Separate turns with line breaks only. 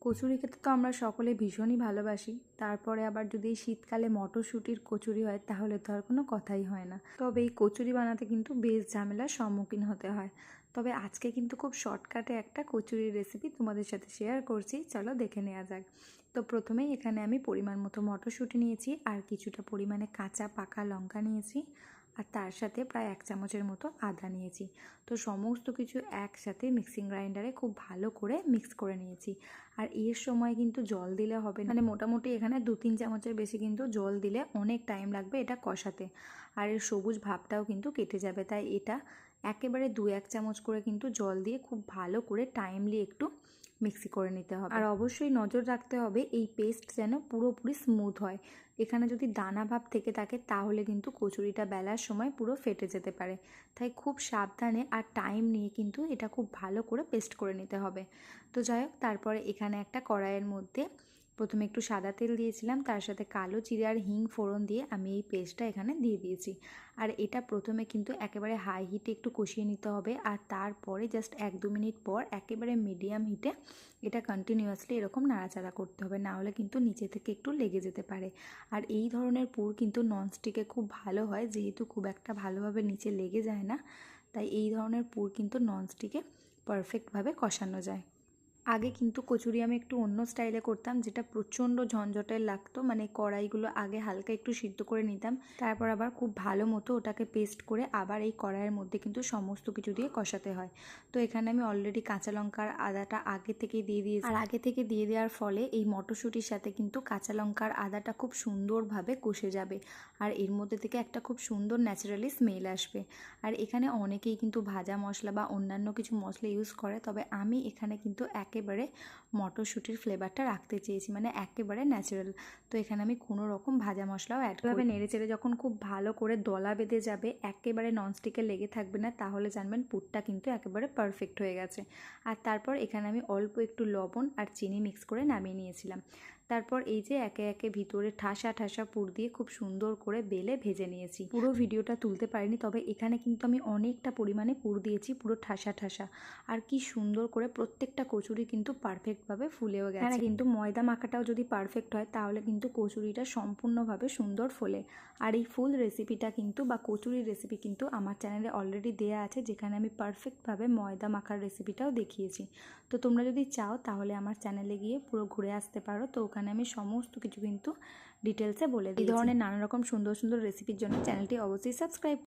কচুরি খেতে তো আমরা সকলে ভীষণই ভালোবাসি। তারপরে আবার যদি শীতকালে মটরশুঁটির কচুরি হয় তাহলে তো আর কোনো কথাই হয় না। তবে এই কচুরি বানাতে কিন্তু বেশ ঝামেলার সম্মুখীন হতে হয়। তবে আজকে কিন্তু খুব শর্টকাটে একটা কচুরির রেসিপি তোমাদের সাথে শেয়ার করছি, চলো দেখে নেওয়া যাক। তো প্রথমেই এখানে আমি পরিমাণ মতো মটরশুঁটি নিয়েছি আর কিছুটা পরিমাণে কাঁচা পাকা লঙ্কা নিয়েছি আর তার সাথে প্রায় 1 চামচের মতো আদা নিয়েছি। তো সমস্ত কিছু একসাথে মিক্সিং গ্রাইন্ডারে খুব ভালো করে মিক্স করে নিয়েছি। আর এর সময় কিন্তু জল দিলে হবে না, মানে মোটামুটি এখানে 2-3 চামচের বেশি কিন্তু জল দিলে অনেক টাইম লাগবে এটা কষাতে, আর এর সবুজ ভাবটাও কিন্তু কেটে যাবে। তাই এটা একেবারে 2-1 চামচ করে কিন্তু জল দিয়ে খুব ভালো করে টাইমলি একটু মিক্সি করে নিতে হবে। আর অবশ্যই নজর রাখতে হবে এই পেস্ট যেন পুরোপুরি স্মুথ হয়। এখানে যদি দানা ভাব থেকে থাকে তাহলে কিন্তু কচুরিটা বেলার সময় পুরো ফেটে যেতে পারে। তাই খুব সাবধানে আর টাইম নিয়ে কিন্তু এটা খুব ভালো করে পেস্ট করে নিতে হবে। তো যাই হোক, তারপরে এখানে একটা কড়াইয়ের মধ্যে প্রথমে একটু সাদা তেল দিয়েছিলাম, তার সাথে কালো জিরে আর হিং ফোড়ন দিয়ে আমি এই পেস্টটা এখানে দিয়ে দিয়েছি। আর এটা প্রথমে কিন্তু একেবারে হাই হিটে একটু কষিয়ে নিতে হবে, আর তারপরে জাস্ট 1-2 মিনিট পর একেবারে মিডিয়াম হিটে এটা কন্টিনিউয়াসলি এরকম নাড়াচাড়া করতে হবে, না হলে কিন্তু নিচে থেকে একটু লেগে যেতে পারে। আর এই ধরনের পুর কিন্তু ননস্টিকে খুব ভালো হয়, যেহেতু খুব একটা ভালোভাবে নিচে লেগে যায় না, তাই এই ধরনের পুর কিন্তু ননস্টিকে পারফেক্টভাবে কষানো যায়। আগে কিন্তু কচুরি আমি একটু অন্য স্টাইলে করতাম, যেটা প্রচণ্ড ঝঞ্ঝটের লাগতো। মানে কড়াইগুলো আগে হালকা একটু সিদ্ধ করে নিতাম, তারপর আবার খুব ভালো মতো ওটাকে পেস্ট করে আবার এই কড়াইয়ের মধ্যে কিন্তু সমস্ত কিছু দিয়ে কষাতে হয়। তো এখানে আমি অলরেডি কাঁচা লঙ্কার আদাটা আগে থেকেই দিয়ে দিয়েছি, আর আগে থেকে দিয়ে দেওয়ার ফলে এই মটরশুঁটির সাথে কিন্তু কাঁচা লঙ্কার আদাটা খুব সুন্দরভাবে কষে যাবে, আর এর মধ্যে থেকে একটা খুব সুন্দর ন্যাচারালি স্মেল আসবে। আর এখানে অনেকেই কিন্তু ভাজা মশলা বা অন্যান্য কিছু মশলা ইউজ করে, তবে আমি এখানে কিন্তু একেবারে মটরশুঁটির ফ্লেভারটা রাখতে চেয়েছি, মানে একেবারে ন্যাচারাল। তো এখানে আমি কোনো রকম ভাজা মশলাও অ্যাড করব। নেড়ে চেড়ে যখন খুব ভালো করে দলা বেঁধে যাবে, একেবারে ননস্টিকে লেগে থাকবে না, তাহলে জানবেন পুরটা কিন্তু একেবারে পারফেক্ট হয়ে গেছে। আর তারপর এখানে আমি অল্প একটু লবণ আর চিনি মিক্স করে নামিয়ে নিয়েছিলাম। তারপর এই যে একে একে ভিতরে ঠাসা ঠাসা পুর দিয়ে খুব সুন্দর করে বেলে ভেজে নিয়েছি। পুরো ভিডিওটা তুলতে পারিনি, তবে এখানে কিন্তু আমি অনেকটা পরিমাণে পুর দিয়েছি, পুরো ঠাসা ঠাসা। আর কি সুন্দর করে প্রত্যেকটা কচুরি কিন্তু পারফেক্টভাবে ফুলেও গেছে। কিন্তু ময়দা মাখাটাও যদি পারফেক্ট হয় তাহলে কিন্তু কচুরিটা সম্পূর্ণভাবে সুন্দর ফোলে। আর এই ফুল রেসিপিটা কিন্তু বা কচুরির রেসিপি কিন্তু আমার চ্যানেলে অলরেডি দেওয়া আছে, যেখানে আমি পারফেক্টভাবে ময়দা মাখার রেসিপিটাও দেখিয়েছি। তো তোমরা যদি চাও তাহলে আমার চ্যানেলে গিয়ে পুরো ঘুরে আসতে পারো। তো ওখানে আমি সমস্ত কিছু কিন্তু ডিটেলসে বলে দিই। এই ধরনের নানা রকম সুন্দর সুন্দর রেসিপির জন্য চ্যানেলটি অবশ্যই সাবস্ক্রাইব